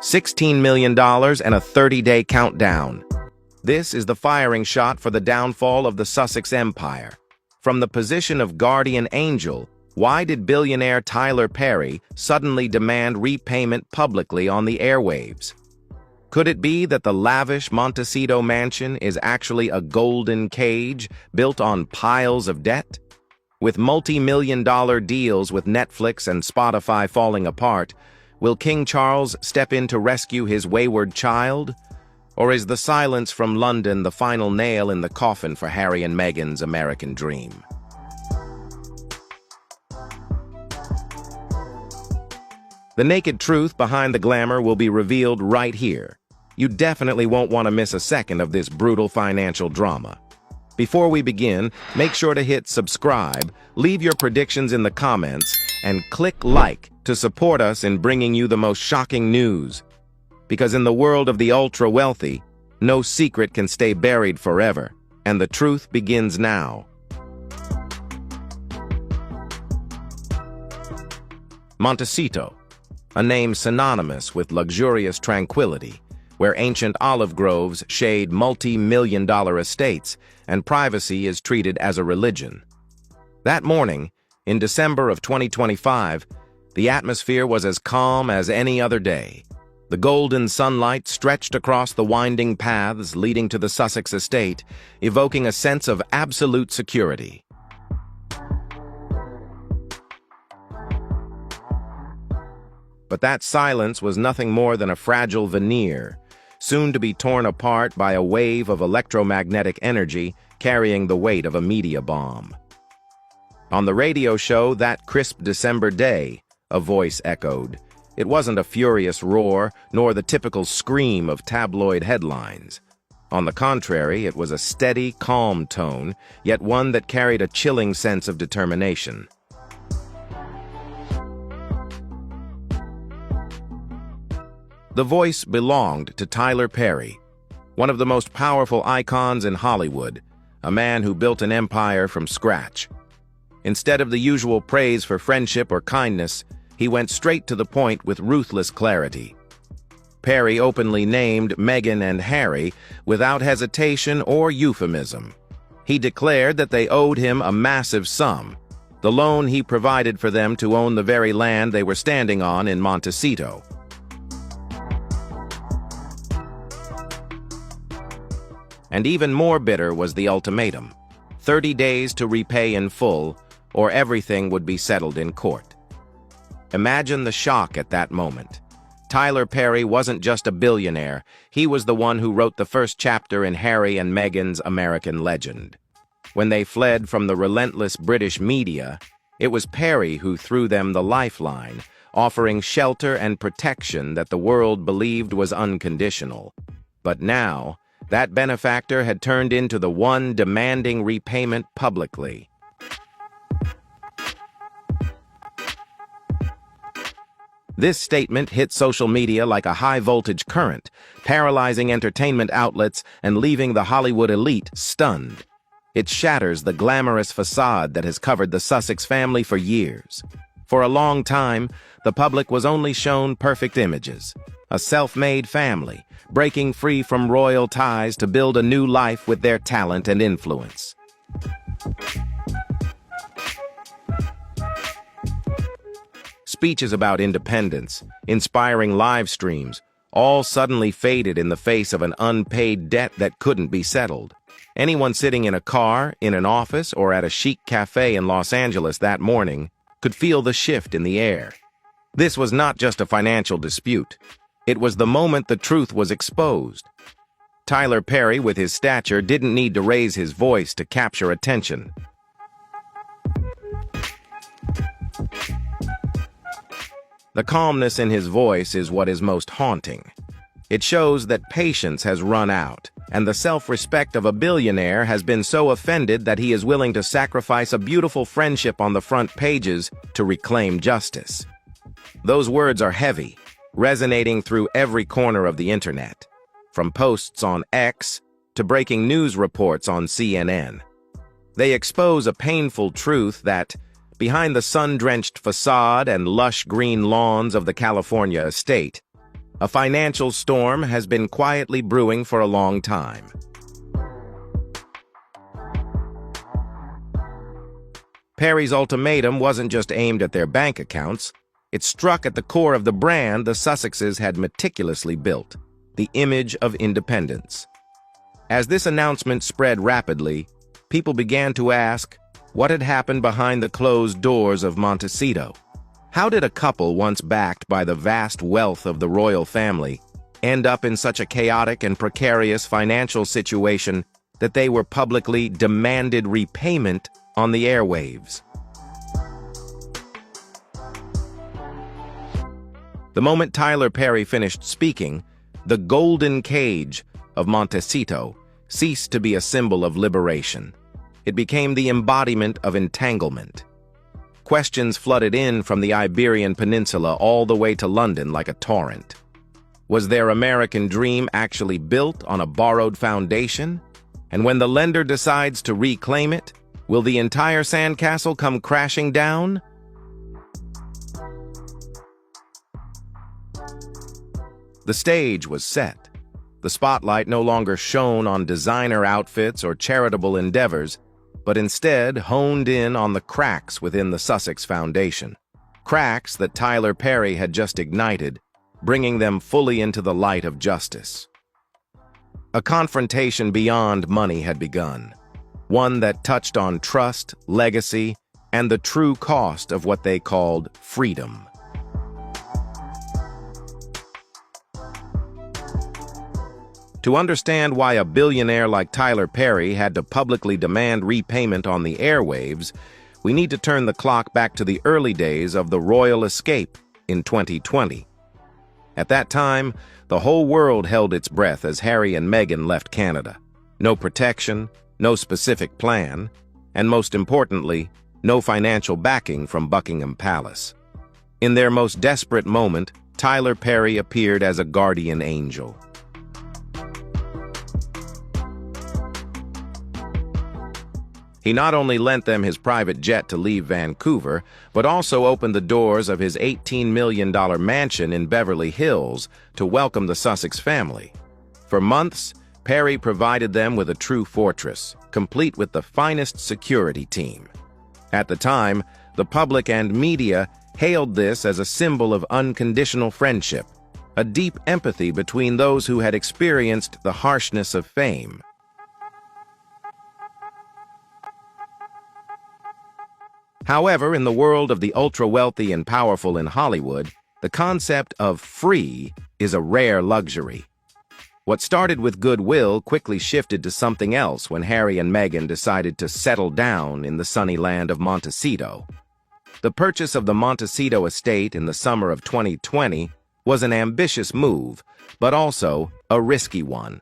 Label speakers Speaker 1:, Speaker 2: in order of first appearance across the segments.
Speaker 1: $16 million and a 30-day countdown. This is the firing shot for the downfall of the Sussex Empire. From the position of guardian angel, why did billionaire Tyler Perry suddenly demand repayment publicly on the airwaves? Could it be that the lavish Montecito mansion is actually a golden cage built on piles of debt? With multi-million-dollar deals with Netflix and Spotify falling apart, will King Charles step in to rescue his wayward child? Or is the silence from London the final nail in the coffin for Harry and Meghan's American dream? The naked truth behind the glamour will be revealed right here. You definitely won't want to miss a second of this brutal financial drama. Before we begin, make sure to hit subscribe, leave your predictions in the comments, and click like to support us in bringing you the most shocking news. Because in the world of the ultra-wealthy, no secret can stay buried forever, and the truth begins now. Montecito, a name synonymous with luxurious tranquility, where ancient olive groves shade multi-million-dollar estates and privacy is treated as a religion. That morning, in December of 2025, the atmosphere was as calm as any other day. The golden sunlight stretched across the winding paths leading to the Sussex estate, evoking a sense of absolute security. But that silence was nothing more than a fragile veneer, soon to be torn apart by a wave of electromagnetic energy carrying the weight of a media bomb. On the radio show that crisp December day, a voice echoed. It wasn't a furious roar, nor the typical scream of tabloid headlines. On the contrary, it was a steady, calm tone, yet one that carried a chilling sense of determination. The voice belonged to Tyler Perry, one of the most powerful icons in Hollywood, a man who built an empire from scratch. Instead of the usual praise for friendship or kindness, he went straight to the point with ruthless clarity. Perry openly named Meghan and Harry without hesitation or euphemism. He declared that they owed him a massive sum, the loan he provided for them to own the very land they were standing on in Montecito. And even more bitter was the ultimatum: 30 days to repay in full, or everything would be settled in court. Imagine the shock at that moment. Tyler Perry wasn't just a billionaire, he was the one who wrote the first chapter in Harry and Meghan's American legend. When they fled from the relentless British media, it was Perry who threw them the lifeline, offering shelter and protection that the world believed was unconditional. But now, that benefactor had turned into the one demanding repayment publicly. This statement hit social media like a high-voltage current, paralyzing entertainment outlets and leaving the Hollywood elite stunned. It shatters the glamorous facade that has covered the Sussex family for years. For a long time, the public was only shown perfect images. A self-made family, breaking free from royal ties to build a new life with their talent and influence. Speeches about independence, inspiring live streams, all suddenly faded in the face of an unpaid debt that couldn't be settled. Anyone sitting in a car, in an office, or at a chic cafe in Los Angeles that morning could feel the shift in the air. This was not just a financial dispute. It was the moment the truth was exposed. Tyler Perry, with his stature, didn't need to raise his voice to capture attention. The calmness in his voice is what is most haunting. It shows that patience has run out, and the self-respect of a billionaire has been so offended that he is willing to sacrifice a beautiful friendship on the front pages to reclaim justice. Those words are heavy, resonating through every corner of the internet, from posts on X to breaking news reports on CNN. They expose a painful truth that, behind the sun-drenched facade and lush green lawns of the California estate, A financial storm has been quietly brewing for a long time. Perry's ultimatum wasn't just aimed at their bank accounts. It struck at the core of the brand the Sussexes had meticulously built, the image of independence. As this announcement spread rapidly, people began to ask what had happened behind the closed doors of Montecito. How did a couple once backed by the vast wealth of the royal family end up in such a chaotic and precarious financial situation that they were publicly demanded repayment on the airwaves? The moment Tyler Perry finished speaking, the golden cage of Montecito ceased to be a symbol of liberation. It became the embodiment of entanglement. Questions flooded in from the Iberian Peninsula all the way to London like a torrent. Was their American dream actually built on a borrowed foundation? And when the lender decides to reclaim it, will the entire sandcastle come crashing down? The stage was set. The spotlight no longer shone on designer outfits or charitable endeavors, but instead honed in on the cracks within the Sussex Foundation. Cracks that Tyler Perry had just ignited, bringing them fully into the light of justice. A confrontation beyond money had begun, one that touched on trust, legacy, and the true cost of what they called freedom. To understand why a billionaire like Tyler Perry had to publicly demand repayment on the airwaves, we need to turn the clock back to the early days of the royal escape in 2020. At that time, the whole world held its breath as Harry and Meghan left Canada. No protection, no specific plan, and most importantly, no financial backing from Buckingham Palace. In their most desperate moment, Tyler Perry appeared as a guardian angel. He not only lent them his private jet to leave Vancouver, but also opened the doors of his $18 million mansion in Beverly Hills to welcome the Sussex family. For months, Perry provided them with a true fortress, complete with the finest security team. At the time, the public and media hailed this as a symbol of unconditional friendship, a deep empathy between those who had experienced the harshness of fame. However, in the world of the ultra-wealthy and powerful in Hollywood, the concept of free is a rare luxury. What started with goodwill quickly shifted to something else when Harry and Meghan decided to settle down in the sunny land of Montecito. The purchase of the Montecito estate in the summer of 2020 was an ambitious move, but also a risky one.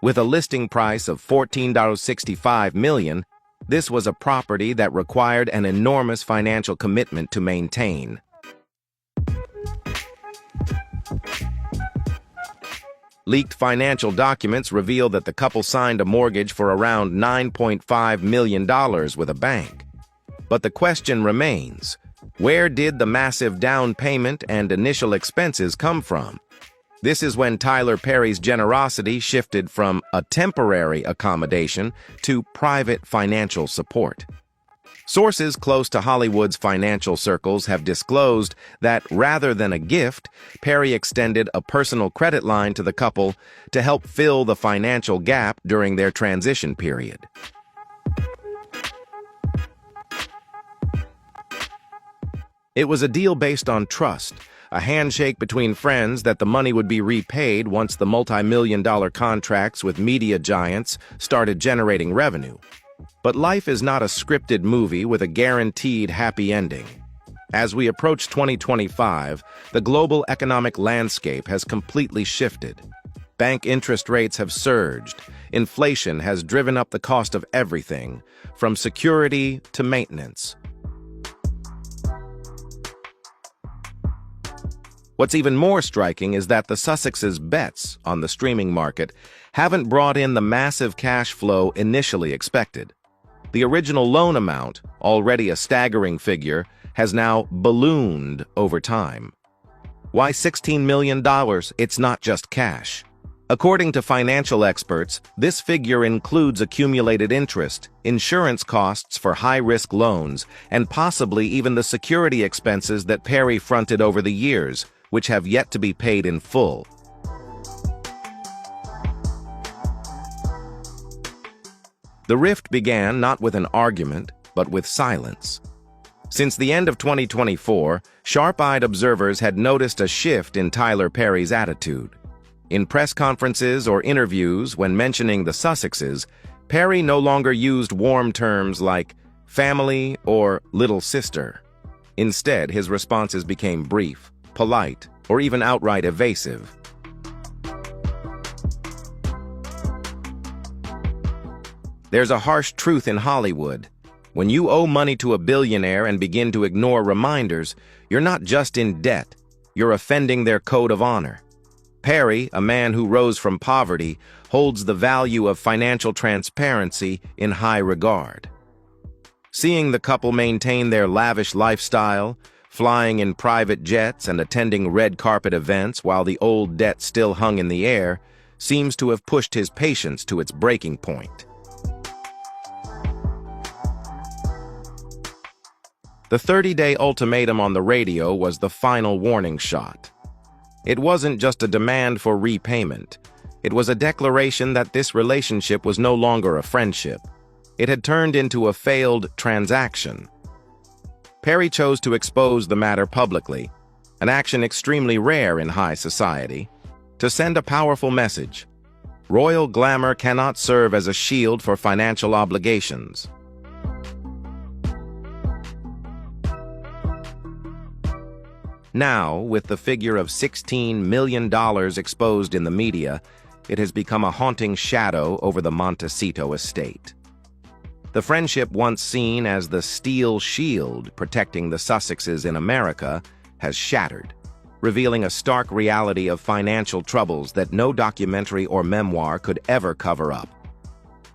Speaker 1: With a listing price of $14.65 million, this was a property that required an enormous financial commitment to maintain. Leaked financial documents reveal that the couple signed a mortgage for around $9.5 million with a bank. But the question remains, where did the massive down payment and initial expenses come from? This is when Tyler Perry's generosity shifted from a temporary accommodation to private financial support. Sources close to Hollywood's financial circles have disclosed that rather than a gift, Perry extended a personal credit line to the couple to help fill the financial gap during their transition period. It was a deal based on trust, a handshake between friends that the money would be repaid once the multi-million-dollar contracts with media giants started generating revenue. But life is not a scripted movie with a guaranteed happy ending. As we approach 2025, the global economic landscape has completely shifted. Bank interest rates have surged. Inflation has driven up the cost of everything, from security to maintenance. What's even more striking is that the Sussexes' bets on the streaming market haven't brought in the massive cash flow initially expected. The original loan amount, already a staggering figure, has now ballooned over time. Why $16 million? It's not just cash. According to financial experts, this figure includes accumulated interest, insurance costs for high-risk loans, and possibly even the security expenses that Perry fronted over the years, which have yet to be paid in full. The rift began not with an argument, but with silence. Since the end of 2024, sharp-eyed observers had noticed a shift in Tyler Perry's attitude. In press conferences or interviews when mentioning the Sussexes, Perry no longer used warm terms like family or little sister. Instead, his responses became brief, polite, or even outright evasive. There's a harsh truth in Hollywood. When you owe money to a billionaire and begin to ignore reminders, you're not just in debt, you're offending their code of honor. Perry, a man who rose from poverty, holds the value of financial transparency in high regard. Seeing the couple maintain their lavish lifestyle, flying in private jets and attending red carpet events while the old debt still hung in the air, seems to have pushed his patience to its breaking point. The 30-day ultimatum on the radio was the final warning shot. It wasn't just a demand for repayment. It was a declaration that this relationship was no longer a friendship. It had turned into a failed transaction. Perry chose to expose the matter publicly, an action extremely rare in high society, to send a powerful message. Royal glamour cannot serve as a shield for financial obligations. Now, with the figure of $16 million exposed in the media, it has become a haunting shadow over the Montecito estate. The friendship once seen as the steel shield protecting the Sussexes in America has shattered, revealing a stark reality of financial troubles that no documentary or memoir could ever cover up.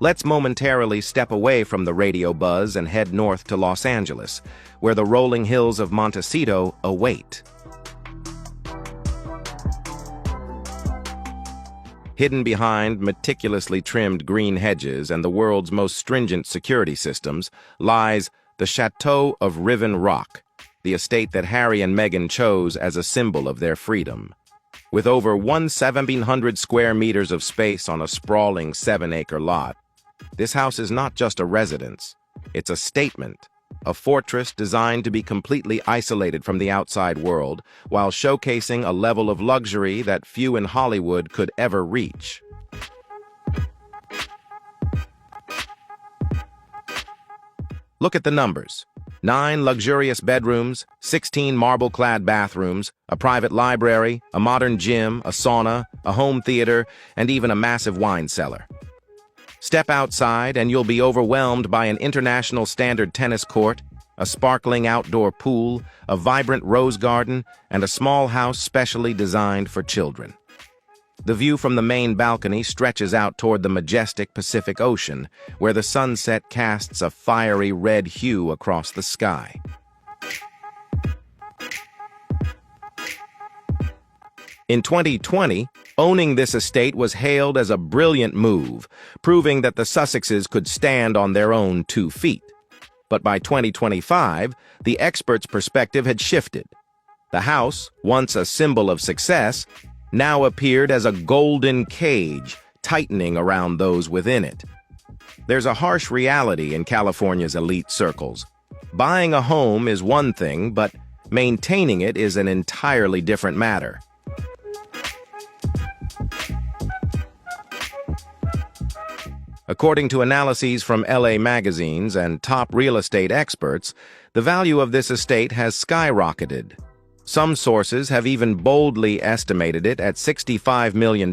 Speaker 1: Let's momentarily step away from the radio buzz and head north to Los Angeles, where the rolling hills of Montecito await. Hidden behind meticulously trimmed green hedges and the world's most stringent security systems lies the Chateau of Riven Rock, the estate that Harry and Meghan chose as a symbol of their freedom. With over 1,700 square meters of space on a sprawling 7-acre lot, this house is not just a residence, it's a statement, a fortress designed to be completely isolated from the outside world, while showcasing a level of luxury that few in Hollywood could ever reach. Look at the numbers. 9 luxurious bedrooms, 16 marble-clad bathrooms, a private library, a modern gym, a sauna, a home theater, and even a massive wine cellar. Step outside and you'll be overwhelmed by an international standard tennis court, a sparkling outdoor pool, a vibrant rose garden, and a small house specially designed for children. The view from the main balcony stretches out toward the majestic Pacific Ocean, where the sunset casts a fiery red hue across the sky. In 2020, owning this estate was hailed as a brilliant move, proving that the Sussexes could stand on their own 2 feet. But by 2025, the experts' perspective had shifted. The house, once a symbol of success, now appeared as a golden cage tightening around those within it. There's a harsh reality in California's elite circles. Buying a home is one thing, but maintaining it is an entirely different matter. According to analyses from LA magazines and top real estate experts, the value of this estate has skyrocketed. Some sources have even boldly estimated it at $65 million,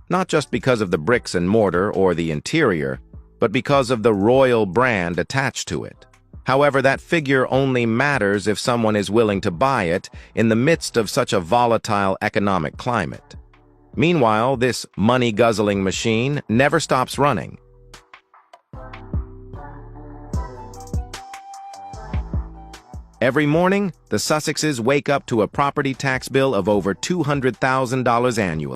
Speaker 1: not just because of the bricks and mortar or the interior, but because of the royal brand attached to it. However, that figure only matters if someone is willing to buy it in the midst of such a volatile economic climate. Meanwhile, this money-guzzling machine never stops running. Every morning, the Sussexes wake up to a property tax bill of over $200,000 annually.